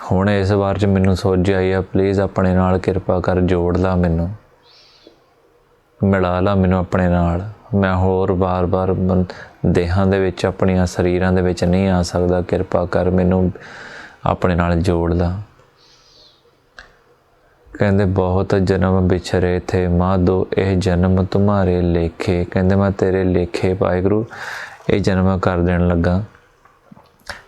ਹੁਣ इस बार च मैनू सोच आई है, प्लीज़ अपने नाल किरपा कर, जोड़ ला मैनू, मिला ला मैनू अपने नाल। मैं होर बार बार देहां दे विच अपनियां शरीरां दे विच नहीं आ सकदा, किरपा कर मैनू अपने नाल जोड़ ला। कहंदे बहुत जन्म बिछरे थे माधो, यह जन्म तुम्हारे लेखे। कहंदे मैं तेरे लेखे वाहिगुरू ये जन्म कर देन लगा।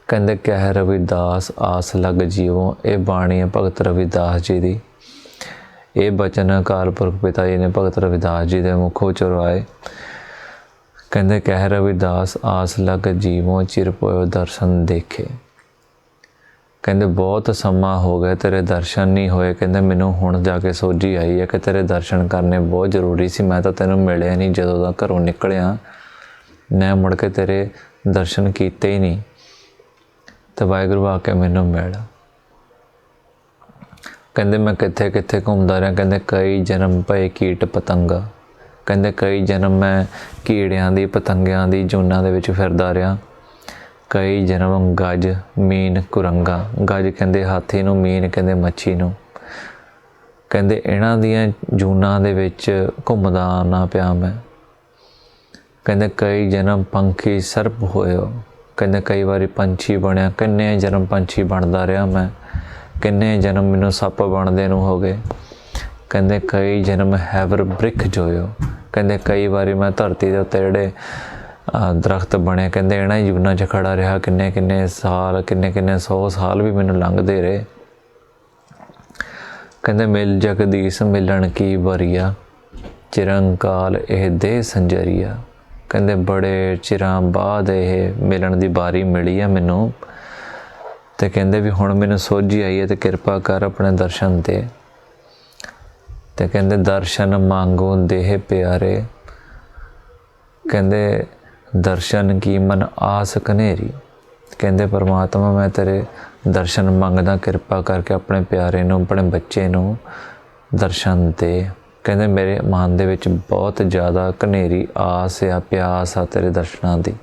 कहंदे कह रविदास आस लग जीवों, ये बाणी है भगत रविदास जी दी। ये बचन अकाल पुरख पिता जी ने भगत रविदास जी के मुखों चुरवाए। कहंदे कह रविदास आस लग जीवों, चिर पोयो दर्शन देखे। कहंदे बहुत समा हो गया तेरे दर्शन नहीं होए। कहंदे मैनू हुण जाके सोझी आई है कि तेरे दर्शन करने बहुत जरूरी सी। मैं तो तेनों मिलिया नहीं, जदों दा घरों निकलिया मैं मुड़ के तेरे दर्शन कीते ही नहीं। तो वाहिगुरू आके मैनू मिल। कहंदे मैं कित्थे कित्थे घूमदा रहा। कहंदे कई जन्म पए कीट पतंगा। कहंदे कई जन्म मैं कीड़ियां दी पतंगियां दी जूनां दे विच फिरदा रहा। कई जन्म गज मीन कुरंगा। गज कहंदे हाथी नूं, मीन कहंदे मच्छी नूं। कहंदे इन्हां दियां जूनां दे विच घुमदा आना पिया मैं। कहंदे कई जन्म पंखी सर्प होए। कहंदे कई बारी पंछी बनया। किन्ने जन्म पंछी बनदा रहा मैं, किन्ने जन्म मैनू सप बनदे नूं हो गए। कहंदे कई जन्म हैबर बृख जोयो। कहंदे कई बारी मैं धरती दे उत्ते जिहड़े दरख्त बने, कहंदे इन्हां जूनां च खड़ा रहा किन्ने किन्ने साल, किन्ने किन्ने 100 साल भी मैनू लंघदे रहे। कहंदे मिल जगदीश मिलन की वरिया, चिरंकाल यह देह संजरिया। कहंदे बड़े चिरां बाद यह मिलन की बारी मिली है मैनू। तो कहंदे भी हुण मैनू सोझी आई है, तो किरपा कर अपने दर्शन दे। तो कहंदे दर्शन मांगो देह प्यारे। कहंदे दर्शन की मन आस कनेरी। कहंदे परमात्मा मैं तेरे दर्शन मंगदा, किरपा करके अपने प्यारे नूं, अपने बच्चे नूं दर्शन दे। कहंदे मेरे मन दे विच बहुत ज़्यादा कनेरी आस आ, प्यास आ तेरे दर्शनां दी।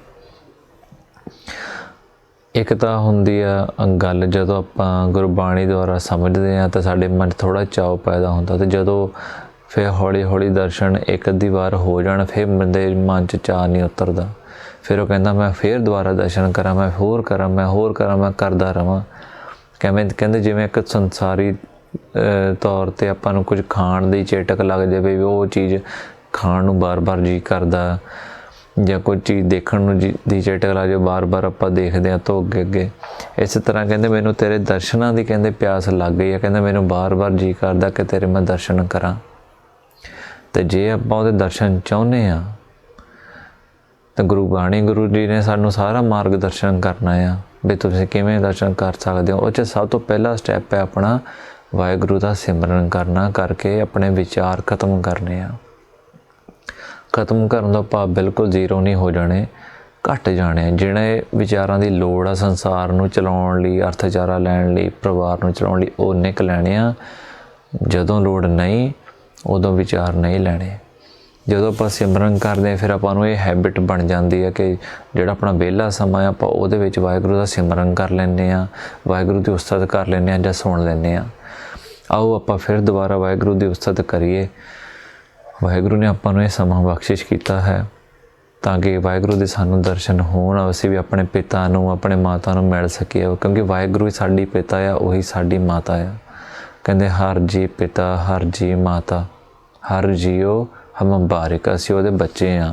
एक तो हुंदी आ गल जदों आपां गुरबाणी द्वारा समझदे आ तो साडे मन थोड़ा चाव पैदा हुंदा, तो जदों फिर हौली हौली दर्शन एक अद्धी बार हो जाण फिर बंदे मन च चाह नहीं उतरदा। फिर वो कहंदा मैं फिर दोबारा दर्शन करा, मैं होर करा, मैं होर करा, मैं करदा रवां। कहंदे जिवें एक संसारी तौर ते आपां नूं कुछ खाण दी चेटक लग जावे, वो चीज़ खाण नूं बार बार जी करदा, ਜਾਂ कोई चीज़ देखण नूं दी चेटक लग जाए, बार बार आपां देखदे हां तो अगे अगे। इस तरह कहंदे मैनू तेरे दर्शनां दी कहंदे प्यास लग गई है। कहंदे मैनू बार बार जी करदा कि तेरे मैं दर्शन करां। तो जे आपां उहदे दर्शन चाहुंदे आ तो गुरबाणी गुरु जी ने सानू सारा मार्गदर्शन करना आ भी तुसीं किवें दर्शन कर सकदे हो। उह सब तो पहला स्टैप है अपना वाहिगुरू दा सिमरन करना, करके अपने विचार खत्म करने आ। खत्म करन दा भाव बिल्कुल जीरो नहीं हो जाने, घट जाने। जिहड़े विचारां दी लोड़ आ संसार नूं चलाउण लई, अर्थचारा लैण लई, परिवार नूं चलाउण लई, उन्ने क लैणे आ। जदों लोड़ नहीं उदों विचार नहीं लैणे। जदों आपां सिमरन करदे फिर आपां नूं इह हैबिट बन जाती है कि जिहड़ा अपना विहला समा आपां उहदे विच वाहिगुरू दा सिमरन कर लैंदे आ, वाहिगुरू दी उस्ताद कर लैंदे आ जां सुण लैंदे आ। आओ आपां फिर दोबारा वाहिगुरू दी उस्ताद करिए। वाहिगुरू ने आपां नूं इह समा बख्शिश कीता है ताकि वाहिगुरू दे सानूं दर्शन होण, असीं भी अपने पिता नूं, अपने माता नूं मिल सकीए, क्योंकि वाहिगुरू ही साडी पिता आ, उही साडी माता आ। कहंदे हर जी पिता, हर जी माता, हर जीओ हम बारिक। असीं उहदे बच्चे आ,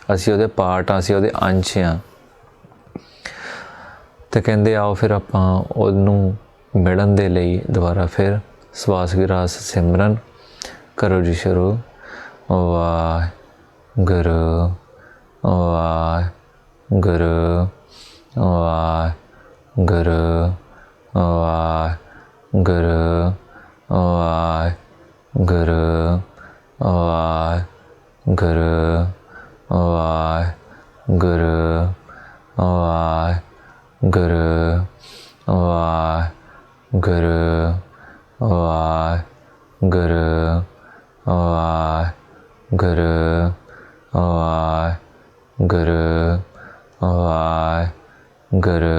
असीं उहदे पार्ट आ, असीं उहदे अंश आ। तो कहंदे आओ फिर आपां उहनूं मिलन दे लई दोबारा फिर सवास विरास सिमरन करो जी शुरू। वाहिगुरू वाहिगुरू वाहिगुरू वाहिगुरू वाहिगुरू वाहिगुरू वाहिगुरू वाहिगुरू वाहिगुरू वाहिगुरू वाहिगुरू वाहिगुरू वाहिगुरू वाहिगुरू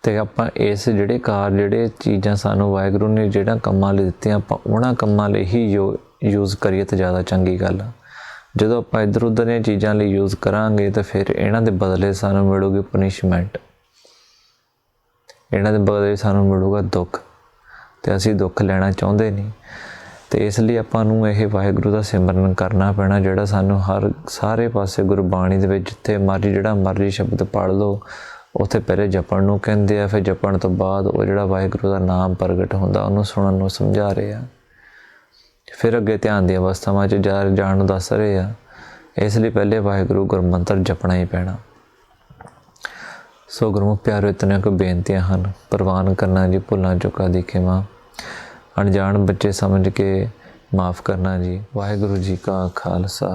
ਤੇ ਆਪਾਂ ਇਸ ਜਿਹੜੇ ਕਾਰ ਜਿਹੜੇ ਚੀਜ਼ਾਂ ਸਾਨੂੰ ਵਾਹਿਗੁਰੂ ਨੇ ਜਿਹੜਾ ਕੰਮਾਂ ਲਈ ਦਿੱਤੀਆਂ ਆਪਾਂ ਉਹਨਾਂ ਕੰਮਾਂ ਲਈ ਹੀ ਯੂਜ਼ ਕਰੀਏ ਤਾਂ ਜ਼ਿਆਦਾ ਚੰਗੀ ਗੱਲ ਆ। ਜਦੋਂ ਆਪਾਂ ਇੱਧਰ ਉੱਧਰ ਦੀਆਂ ਚੀਜ਼ਾਂ ਲਈ ਯੂਜ਼ ਕਰਾਂਗੇ ਤਾਂ ਫਿਰ ਇਹਨਾਂ ਦੇ ਬਦਲੇ ਸਾਨੂੰ ਮਿਲੂਗੀ ਪਨਿਸ਼ਮੈਂਟ, ਇਹਨਾਂ ਦੇ ਬਦਲੇ ਸਾਨੂੰ ਮਿਲੂਗਾ ਦੁੱਖ, ਤੇ ਅਸੀਂ ਦੁੱਖ ਲੈਣਾ ਚਾਹੁੰਦੇ ਨਹੀਂ। ਤੇ ਇਸ ਲਈ ਆਪਾਂ ਨੂੰ ਇਹ ਵਾਹਿਗੁਰੂ ਦਾ ਸਿਮਰਨ ਕਰਨਾ ਪੈਣਾ, ਜਿਹੜਾ ਸਾਨੂੰ ਸਾਰੇ ਪਾਸੇ ਗੁਰਬਾਣੀ ਦੇ ਵਿੱਚ ਜਿੱਥੇ ਮਰਜ਼ੀ ਜਿਹੜਾ ਮਰਜ਼ੀ ਸ਼ਬਦ ਪੜ੍ਹ ਲਓ ਉੱਥੇ ਪਹਿਲੇ ਜਪਣ ਨੂੰ ਕਹਿੰਦੇ ਆ, ਫਿਰ ਜਪਣ ਤੋਂ ਬਾਅਦ ਉਹ ਜਿਹੜਾ ਵਾਹਿਗੁਰੂ ਦਾ ਨਾਮ ਪ੍ਰਗਟ ਹੁੰਦਾ ਉਹਨੂੰ ਸੁਣਨ ਨੂੰ ਸਮਝਾ ਰਹੇ ਆ, ਫਿਰ ਅੱਗੇ ਧਿਆਨ ਦੀ ਅਵਸਥਾਵਾਂ 'ਚ ਜਾਣ ਨੂੰ ਦੱਸ ਰਹੇ ਆ। ਇਸ ਲਈ ਪਹਿਲੇ ਵਾਹਿਗੁਰੂ ਗੁਰਮੰਤਰ ਜਪਣਾ ਹੀ ਪੈਣਾ। ਸੋ ਗੁਰਮੁਖ ਪਿਆਰੋ, ਇਤਨੀਆਂ ਕੁ ਬੇਨਤੀਆਂ ਹਨ। ਪ੍ਰਵਾਨ ਕਰਨਾ ਜੀ ਭੁੱਲਾਂ ਚੁੱਕਾ ਦੀ ਖਿਮਾ, ਅਣਜਾਣ ਬੱਚੇ ਸਮਝ ਕੇ ਮਾफ़ ਕਰਨਾ ਜੀ। ਵਾਹਿਗੁਰੂ ਜੀ ਕਾ ਖਾਲਸਾ,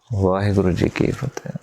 ਵਾਹਿਗੁਰੂ ਜੀ ਕੀ ਫਤਿਹ।